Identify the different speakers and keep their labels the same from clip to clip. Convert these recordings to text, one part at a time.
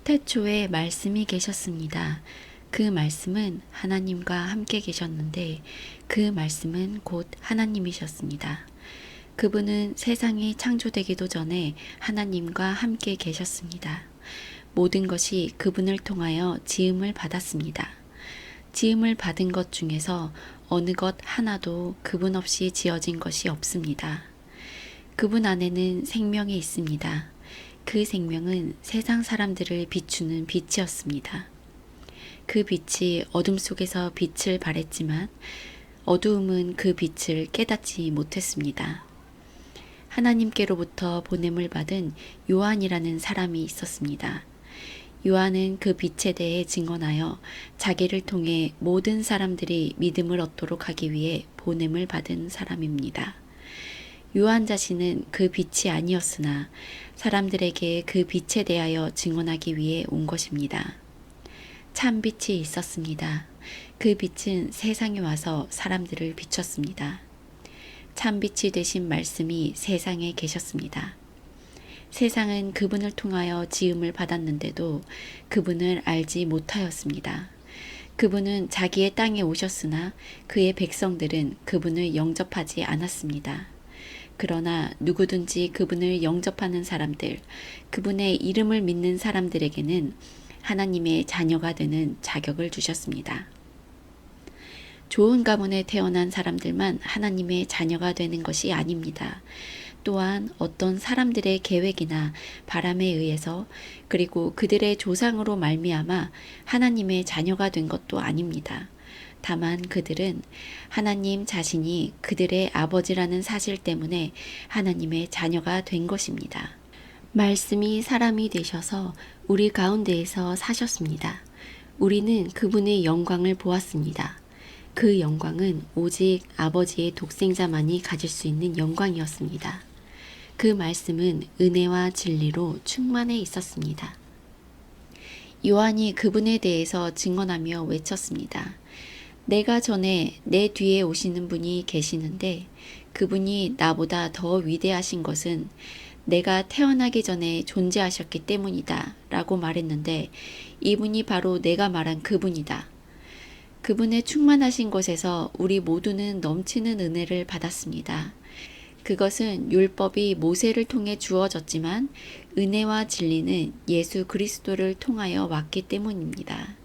Speaker 1: 태초에 말씀이 계셨습니다. 그 말씀은 하나님과 함께 계셨는데 그 말씀은 곧 하나님이셨습니다. 그분은 세상이 창조되기도 전에 하나님과 함께 계셨습니다. 모든 것이 그분을 통하여 지음을 받았습니다. 지음을 받은 것 중에서 어느 것 하나도 그분 없이 지어진 것이 없습니다. 그분 안에는 생명이 있습니다. 그 생명은 세상 사람들을 비추는 빛이었습니다. 그 빛이 어둠 속에서 빛을 발했지만 어두움은 그 빛을 깨닫지 못했습니다. 하나님께로부터 보냄을 받은 요한이라는 사람이 있었습니다. 요한은 그 빛에 대해 증언하여 자기를 통해 모든 사람들이 믿음을 얻도록 하기 위해 보냄을 받은 사람입니다. 요한 자신은 그 빛이 아니었으나 사람들에게 그 빛에 대하여 증언하기 위해 온 것입니다. 참 빛이 있었습니다. 그 빛은 세상에 와서 사람들을 비췄습니다. 참 빛이 되신 말씀이 세상에 계셨습니다. 세상은 그분을 통하여 지음을 받았는데도 그분을 알지 못하였습니다. 그분은 자기의 땅에 오셨으나 그의 백성들은 그분을 영접하지 않았습니다. 그러나 누구든지 그분을 영접하는 사람들, 그분의 이름을 믿는 사람들에게는 하나님의 자녀가 되는 자격을 주셨습니다. 좋은 가문에 태어난 사람들만 하나님의 자녀가 되는 것이 아닙니다. 또한 어떤 사람들의 계획이나 바람에 의해서 그리고 그들의 조상으로 말미암아 하나님의 자녀가 된 것도 아닙니다. 다만 그들은 하나님 자신이 그들의 아버지라는 사실 때문에 하나님의 자녀가 된 것입니다. 말씀이 사람이 되셔서 우리 가운데에서 사셨습니다. 우리는 그분의 영광을 보았습니다. 그 영광은 오직 아버지의 독생자만이 가질 수 있는 영광이었습니다. 그 말씀은 은혜와 진리로 충만해 있었습니다. 요한이 그분에 대해서 증언하며 외쳤습니다. 내가 전에 내 뒤에 오시는 분이 계시는데 그분이 나보다 더 위대하신 것은 내가 태어나기 전에 존재하셨기 때문이다 라고 말했는데 이분이 바로 내가 말한 그분이다. 그분의 충만하신 곳에서 우리 모두는 넘치는 은혜를 받았습니다. 그것은 율법이 모세를 통해 주어졌지만 은혜와 진리는 예수 그리스도를 통하여 왔기 때문입니다.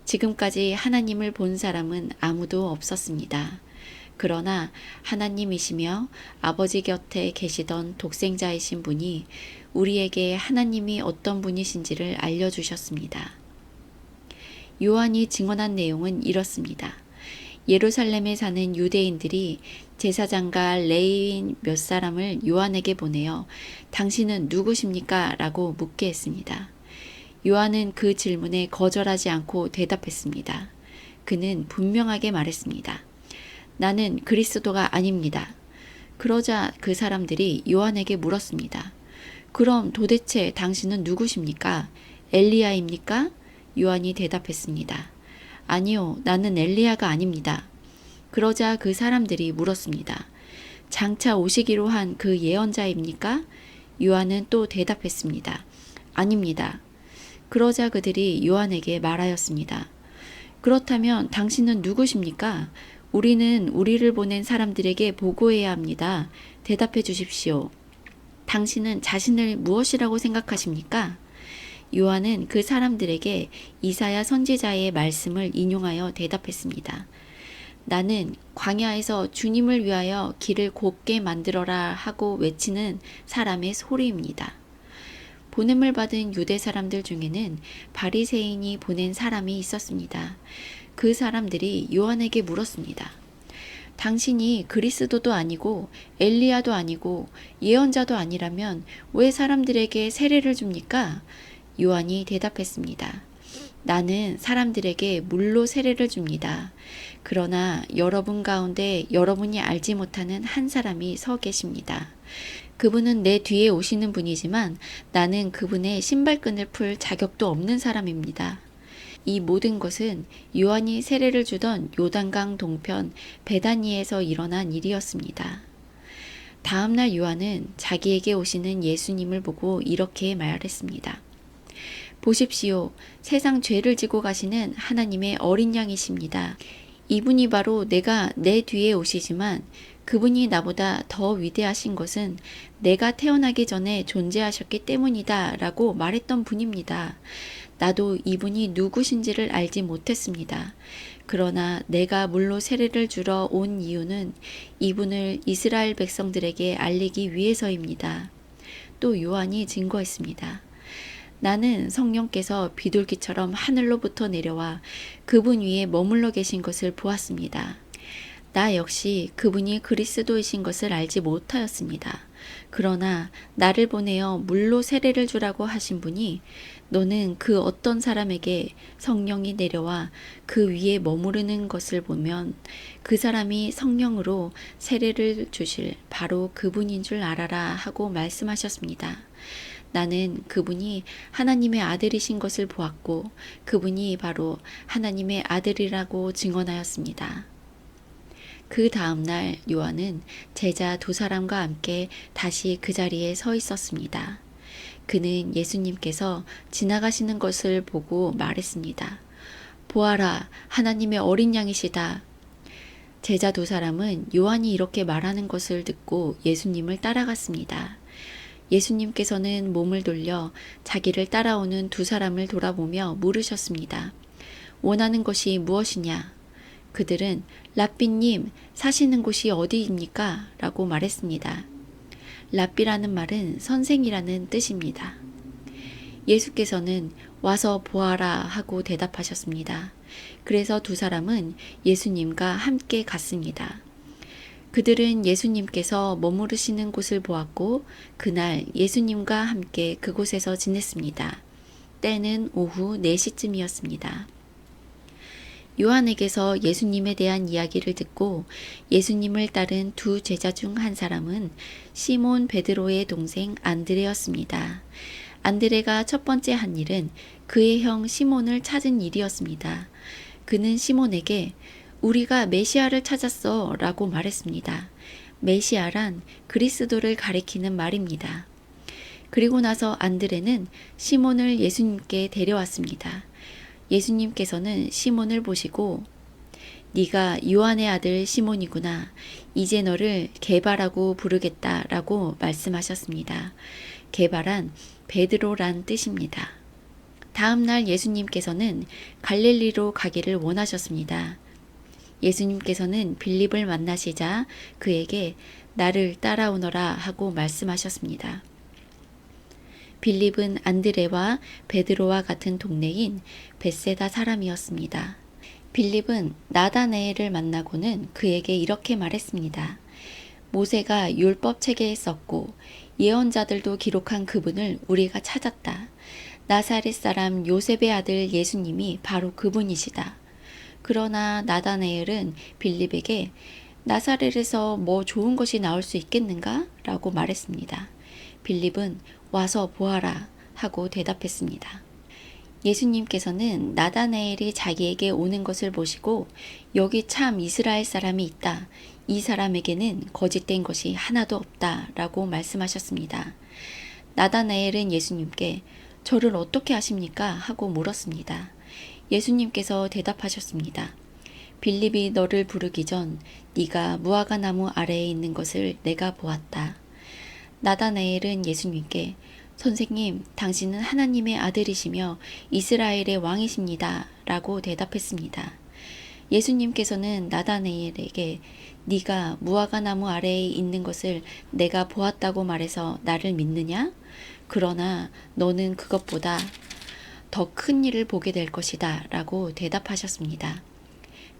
Speaker 1: 지금까지 하나님을 본 사람은 아무도 없었습니다. 그러나 하나님이시며 아버지 곁에 계시던 독생자이신 분이 우리에게 하나님이 어떤 분이신지를 알려주셨습니다. 요한이 증언한 내용은 이렇습니다. 예루살렘에 사는 유대인들이 제사장과 레위인 몇 사람을 요한에게 보내어 당신은 누구십니까? 라고 묻게 했습니다. 요한은 그 질문에 거절하지 않고 대답했습니다. 그는 분명하게 말했습니다. 나는 그리스도가 아닙니다. 그러자 그 사람들이 요한에게 물었습니다. 그럼 도대체 당신은 누구십니까? 엘리야입니까? 요한이 대답했습니다. 아니요, 나는 엘리야가 아닙니다. 그러자 그 사람들이 물었습니다. 장차 오시기로 한 그 예언자입니까? 요한은 또 대답했습니다. 아닙니다. 그러자 그들이 요한에게 말하였습니다. 그렇다면 당신은 누구십니까? 우리는 우리를 보낸 사람들에게 보고해야 합니다. 대답해 주십시오. 당신은 자신을 무엇이라고 생각하십니까? 요한은 그 사람들에게 이사야 선지자의 말씀을 인용하여 대답했습니다. 나는 광야에서 주님을 위하여 길을 곱게 만들어라 하고 외치는 사람의 소리입니다. 보냄을 받은 유대 사람들 중에는 바리새인이 보낸 사람이 있었습니다. 그 사람들이 요한에게 물었습니다. 당신이 그리스도도 아니고 엘리야도 아니고 예언자도 아니라면 왜 사람들에게 세례를 줍니까? 요한이 대답했습니다. 나는 사람들에게 물로 세례를 줍니다. 그러나 여러분 가운데 여러분이 알지 못하는 한 사람이 서 계십니다. 그분은 내 뒤에 오시는 분이지만 나는 그분의 신발끈을 풀 자격도 없는 사람입니다. 이 모든 것은 요한이 세례를 주던 요단강 동편 베다니에서 일어난 일이었습니다. 다음날 요한은 자기에게 오시는 예수님을 보고 이렇게 말했습니다. 보십시오. 세상 죄를 지고 가시는 하나님의 어린 양이십니다. 이분이 바로 내가 내 뒤에 오시지만 그분이 나보다 더 위대하신 것은 내가 태어나기 전에 존재하셨기 때문이다 라고 말했던 분입니다. 나도 이분이 누구신지를 알지 못했습니다. 그러나 내가 물로 세례를 주러 온 이유는 이분을 이스라엘 백성들에게 알리기 위해서입니다. 또 요한이 증거했습니다. 나는 성령께서 비둘기처럼 하늘로부터 내려와 그분 위에 머물러 계신 것을 보았습니다. 나 역시 그분이 그리스도이신 것을 알지 못하였습니다. 그러나 나를 보내어 물로 세례를 주라고 하신 분이 너는 그 어떤 사람에게 성령이 내려와 그 위에 머무르는 것을 보면 그 사람이 성령으로 세례를 주실 바로 그분인 줄 알아라 하고 말씀하셨습니다. 나는 그분이 하나님의 아들이신 것을 보았고 그분이 바로 하나님의 아들이라고 증언하였습니다. 그 다음날 요한은 제자 2사람과 함께 다시 그 자리에 서 있었습니다. 그는 예수님께서 지나가시는 것을 보고 말했습니다. 보아라, 하나님의 어린 양이시다. 제자 2사람은 요한이 이렇게 말하는 것을 듣고 예수님을 따라갔습니다. 예수님께서는 몸을 돌려 자기를 따라오는 2사람을 돌아보며 물으셨습니다. 원하는 것이 무엇이냐? 그들은 랍비님, 사시는 곳이 어디입니까? 라고 말했습니다. 랍비라는 말은 선생이라는 뜻입니다. 예수께서는 와서 보아라 하고 대답하셨습니다. 그래서 2사람은 예수님과 함께 갔습니다. 그들은 예수님께서 머무르시는 곳을 보았고 그날 예수님과 함께 그곳에서 지냈습니다. 때는 오후 4시쯤이었습니다. 요한에게서 예수님에 대한 이야기를 듣고 예수님을 따른 2 제자 중 한 사람은 시몬 베드로의 동생 안드레였습니다. 안드레가 첫 번째 한 일은 그의 형 시몬을 찾은 일이었습니다. 그는 시몬에게 우리가 메시아를 찾았어 라고 말했습니다. 메시아란 그리스도를 가리키는 말입니다. 그리고 나서 안드레는 시몬을 예수님께 데려왔습니다. 예수님께서는 시몬을 보시고 네가 요한의 아들 시몬이구나. 이제 너를 게바라고 부르겠다 라고 말씀하셨습니다. 게바란 베드로란 뜻입니다. 다음 날 예수님께서는 갈릴리로 가기를 원하셨습니다. 예수님께서는 빌립을 만나시자 그에게 나를 따라오너라 하고 말씀하셨습니다. 빌립은 안드레와 베드로와 같은 동네인 벳세다 사람이었습니다. 빌립은 나다네엘을 만나고는 그에게 이렇게 말했습니다. 모세가 율법 체계에 썼고 예언자들도 기록한 그분을 우리가 찾았다. 나사렛 사람 요셉의 아들 예수님이 바로 그분이시다. 그러나 나다네엘은 빌립에게 나사렛에서 뭐 좋은 것이 나올 수 있겠는가? 라고 말했습니다. 빌립은 와서 보아라 하고 대답했습니다. 예수님께서는 나다네엘이 자기에게 오는 것을 보시고 여기 참 이스라엘 사람이 있다. 이 사람에게는 거짓된 것이 하나도 없다 라고 말씀하셨습니다. 나다나엘은 예수님께 저를 어떻게 아십니까? 하고 물었습니다. 예수님께서 대답하셨습니다. 빌립이 너를 부르기 전 네가 무화과 나무 아래에 있는 것을 내가 보았다. 나다나엘은 예수님께 선생님, 당신은 하나님의 아들이시며 이스라엘의 왕이십니다. 라고 대답했습니다. 예수님께서는 나다나엘에게 네가 무화과 나무 아래에 있는 것을 내가 보았다고 말해서 나를 믿느냐? 그러나 너는 그것보다 더 큰 일을 보게 될 것이다. 라고 대답하셨습니다.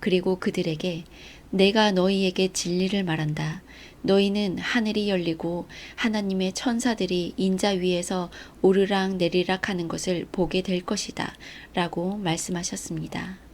Speaker 1: 그리고 그들에게 내가 너희에게 진리를 말한다. 너희는 하늘이 열리고 하나님의 천사들이 인자 위에서 오르락 내리락 하는 것을 보게 될 것이다. 라고 말씀하셨습니다.